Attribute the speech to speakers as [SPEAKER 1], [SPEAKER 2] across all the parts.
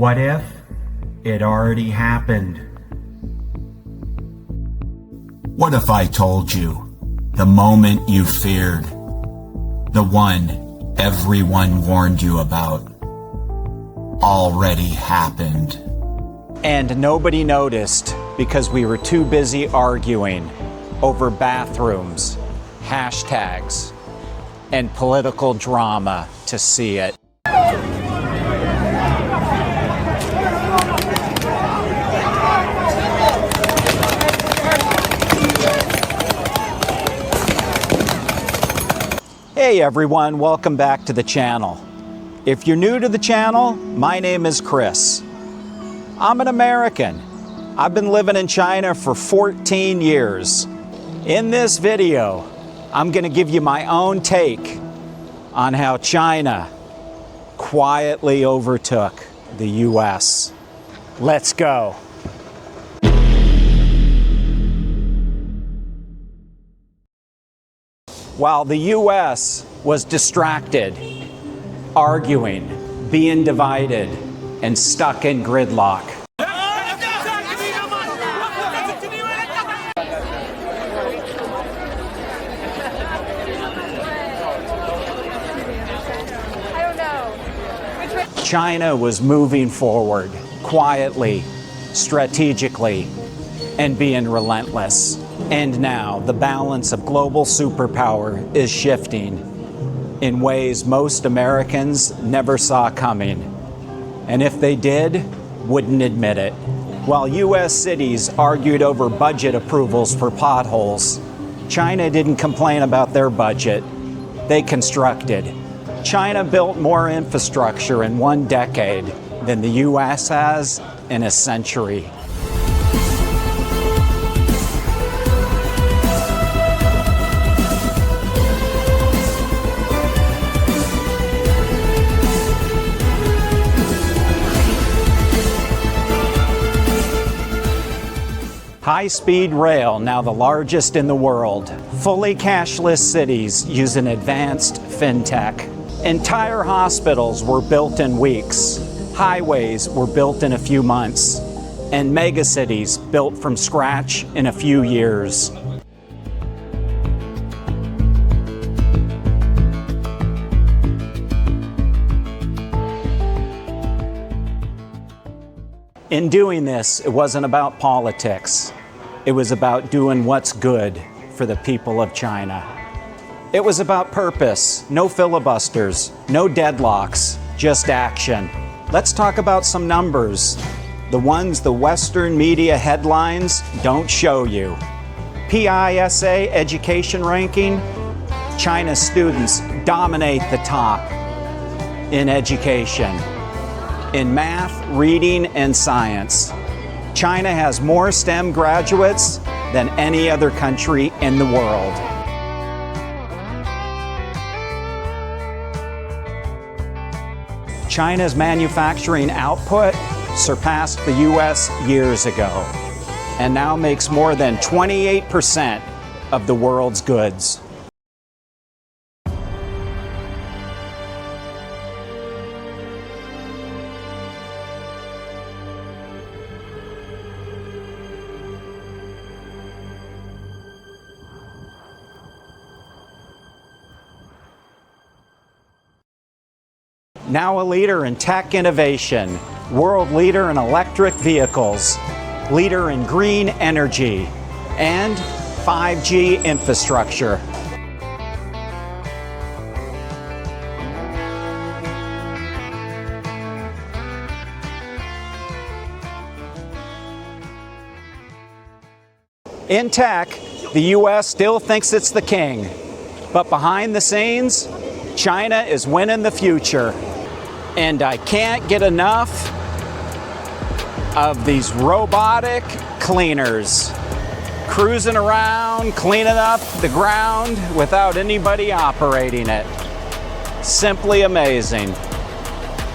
[SPEAKER 1] What if it already happened?
[SPEAKER 2] What if I told you the moment you feared, the one everyone warned you about, already happened?
[SPEAKER 3] And nobody noticed because we were too busy arguing over bathrooms, hashtags, and political drama to see it. Hey everyone, welcome back to the channel. If you're new to the channel, my name is Chris. I'm an American. I've been living in China for 14 years. In this video, I'm going to give you my own take on how China quietly overtook the US. Let's go. While the US was distracted, arguing, being divided, and stuck in gridlock, China was moving forward quietly, strategically, and being relentless. And now the balance of global superpower is shifting in ways most Americans never saw coming. And if they did, wouldn't admit it. While US cities argued over budget approvals for potholes, China didn't complain about their budget. They constructed. China built more infrastructure in 1 decade than the US has in a century. High-speed rail, now the largest in the world. Fully cashless cities using advanced fintech. Entire hospitals were built in weeks. Highways were built in a few months. And megacities built from scratch in a few years. In doing this, it wasn't about politics. It was about doing what's good for the people of China. It was about purpose, no filibusters, no deadlocks, just action. Let's talk about some numbers, the ones the Western media headlines don't show you. PISA education ranking, China's students dominate the top in education. In math, reading, and science, China has more STEM graduates than any other country in the world. China's manufacturing output surpassed the US years ago and now makes more than 28% of the world's goods. Now a leader in tech innovation, world leader in electric vehicles, leader in green energy, and 5G infrastructure. In tech, the US still thinks it's the king, but behind the scenes, China is winning the future. And I can't get enough of these robotic cleaners cruising around, cleaning up the ground without anybody operating it. Simply amazing.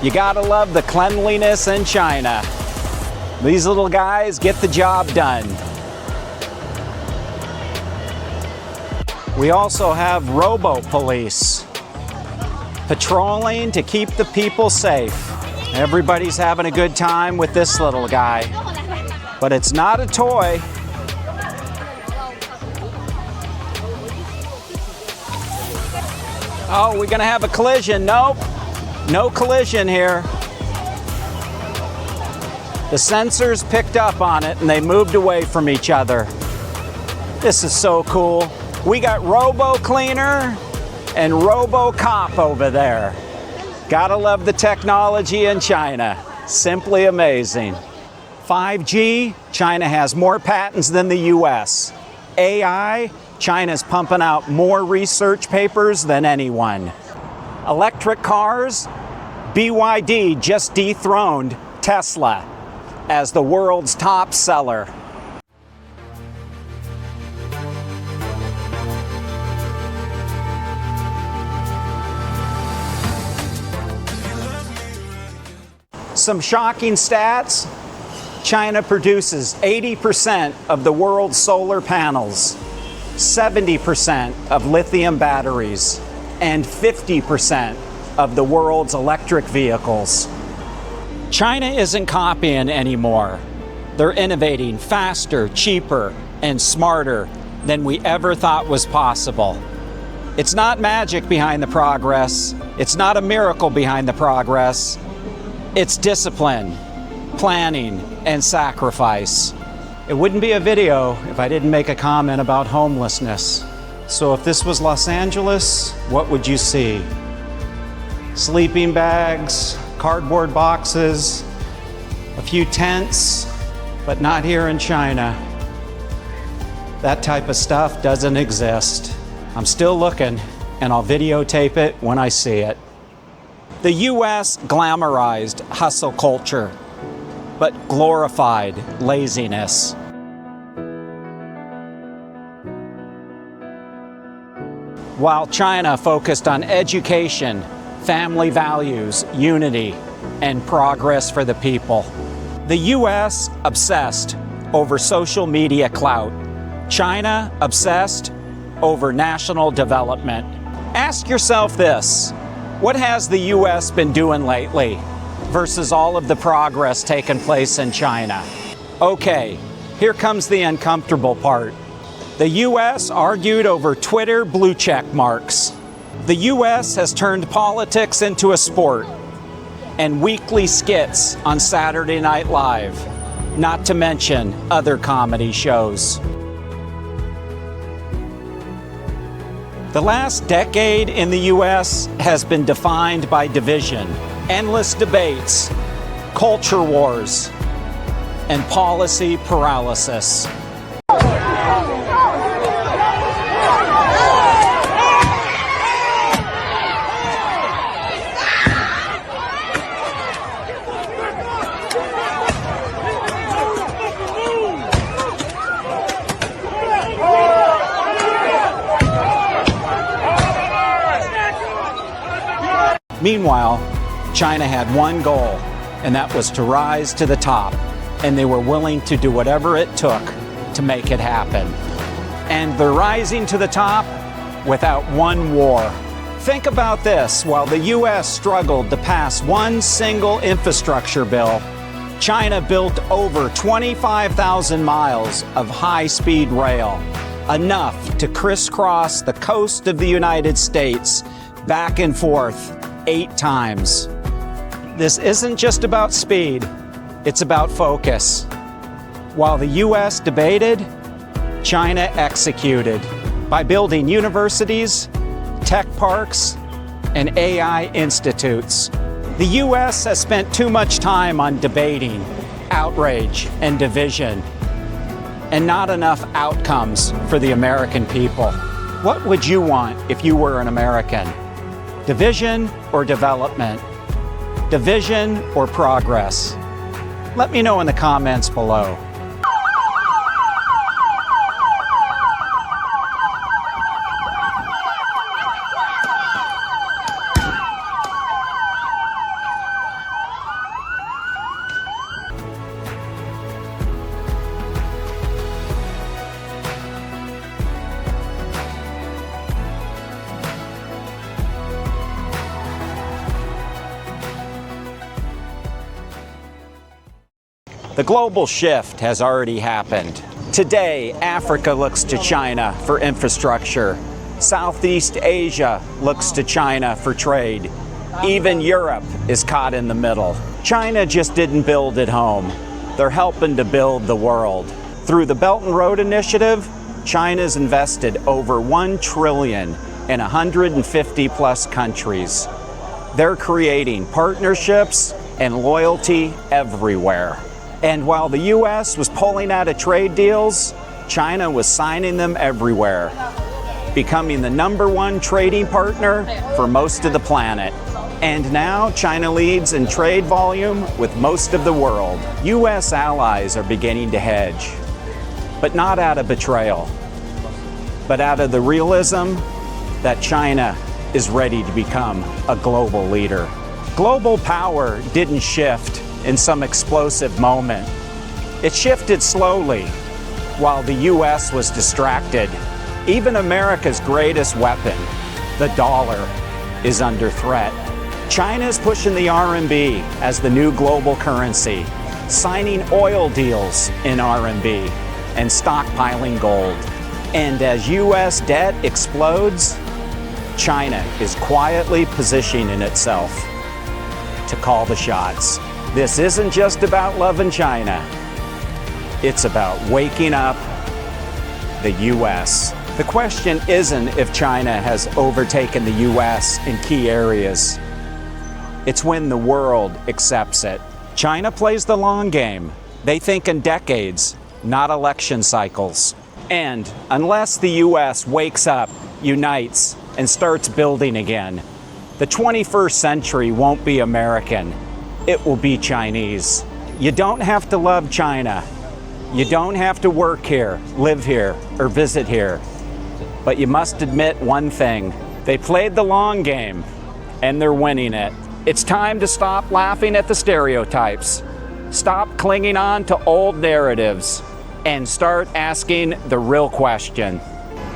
[SPEAKER 3] You gotta love the cleanliness in China. These little guys get the job done. We also have robo-police patrolling to keep the people safe. Everybody's having a good time with this little guy, but it's not a toy. Oh, we're gonna have a collision. Nope, no collision here. The sensors picked up on it and they moved away from each other. This is so cool. We got Robo Cleaner and Robo Cop over there. Gotta love the technology in China. Simply amazing. 5G, China has more patents than the US. AI, China's pumping out more research papers than anyone. Electric cars, BYD just dethroned Tesla as the world's top seller. Some shocking stats. China produces 80% of the world's solar panels, 70% of lithium batteries, and 50% of the world's electric vehicles. China isn't copying anymore. They're innovating faster, cheaper, and smarter than we ever thought was possible. It's not magic behind the progress. It's not a miracle behind the progress. It's discipline, planning, and sacrifice. It wouldn't be a video if I didn't make a comment about homelessness. So if this was Los Angeles, what would you see? Sleeping bags, cardboard boxes, a few tents, but not here in China. That type of stuff doesn't exist. I'm still looking, and I'll videotape it when I see it. The US glamorized hustle culture, but glorified laziness. While China focused on education, family values, unity, and progress for the people. The US obsessed over social media clout. China obsessed over national development. Ask yourself this: what has the US been doing lately versus all of the progress taking place in China? Okay, here comes the uncomfortable part. The US argued over Twitter blue check marks. The US has turned politics into a sport and weekly skits on Saturday Night Live, not to mention other comedy shows. The last decade in the US has been defined by division, endless debates, culture wars, and policy paralysis. Meanwhile, China had one goal, and that was to rise to the top, and they were willing to do whatever it took to make it happen. And they're rising to the top without one war. Think about this: while the US struggled to pass one single infrastructure bill, China built over 25,000 miles of high-speed rail, enough to crisscross the coast of the United States back and forth 8 times. This isn't just about speed, it's about focus. While the US debated, China executed by building universities, tech parks, and AI institutes. The US has spent too much time on debating, outrage, and division, and not enough outcomes for the American people. What would you want if you were an American? Division or development? Division or progress? Let me know in the comments below. The global shift has already happened. Today, Africa looks to China for infrastructure. Southeast Asia looks to China for trade. Even Europe is caught in the middle. China just didn't build at home. They're helping to build the world. Through the Belt and Road Initiative, China's invested over $1 trillion in 150 plus countries. They're creating partnerships and loyalty everywhere. And while the US was pulling out of trade deals, China was signing them everywhere, becoming the #1 trading partner for most of the planet. And now China leads in trade volume with most of the world. US allies are beginning to hedge, but not out of betrayal, but out of the realism that China is ready to become a global leader. Global power didn't shift in some explosive moment. It shifted slowly while the US was distracted. Even America's greatest weapon, the dollar, is under threat. China's pushing the RMB as the new global currency, signing oil deals in RMB and stockpiling gold. And as US debt explodes, China is quietly positioning itself to call the shots. This isn't just about loving China. It's about waking up the US. The question isn't if China has overtaken the US in key areas. It's when the world accepts it. China plays the long game. They think in decades, not election cycles. And unless the US wakes up, unites, and starts building again, the 21st century won't be American. It will be Chinese. You don't have to love China. You don't have to work here, live here, or visit here. But you must admit one thing. They played the long game, and they're winning it. It's time to stop laughing at the stereotypes. Stop clinging on to old narratives and start asking the real question.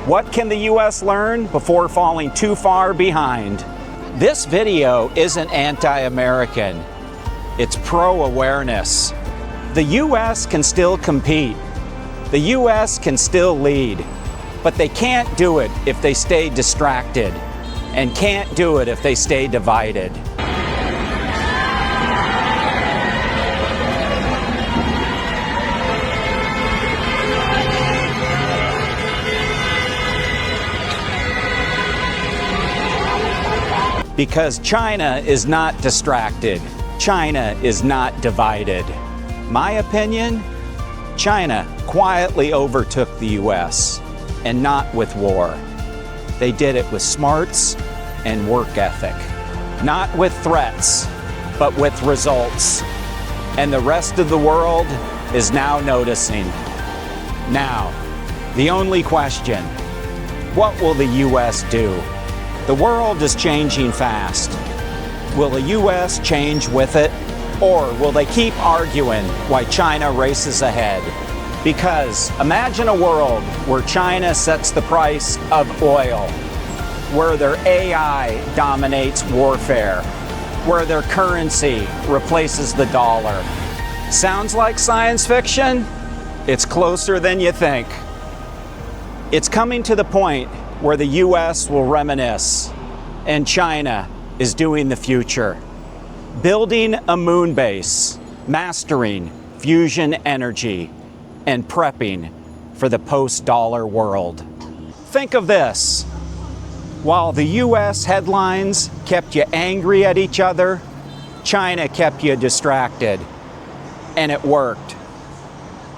[SPEAKER 3] What can the US learn before falling too far behind? This video isn't anti-American. It's pro-awareness. The US can still compete. The US can still lead. But they can't do it if they stay distracted, and can't do it if they stay divided. Because China is not distracted. China is not divided. My opinion, China quietly overtook the US, and not with war. They did it with smarts and work ethic. Not with threats, but with results. And the rest of the world is now noticing. Now, the only question, what will the US do? The world is changing fast. Will the US change with it? Or will they keep arguing while China races ahead? Because imagine a world where China sets the price of oil, where their AI dominates warfare, where their currency replaces the dollar. Sounds like science fiction? It's closer than you think. It's coming to the point where the US will reminisce, and China is doing the future. Building a moon base, mastering fusion energy, and prepping for the post-dollar world. Think of this. While the US headlines kept you angry at each other, China kept you distracted, and it worked.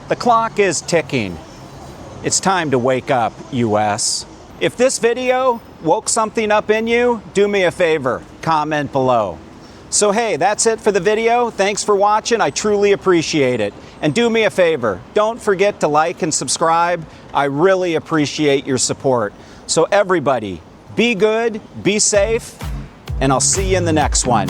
[SPEAKER 3] The clock is ticking. It's time to wake up, US. If this video woke something up in you, do me a favor, comment below. So hey, that's it for the video. Thanks for watching. I truly appreciate it. And do me a favor, don't forget to like and subscribe. I really appreciate your support. So everybody, be good, be safe, and I'll see you in the next one.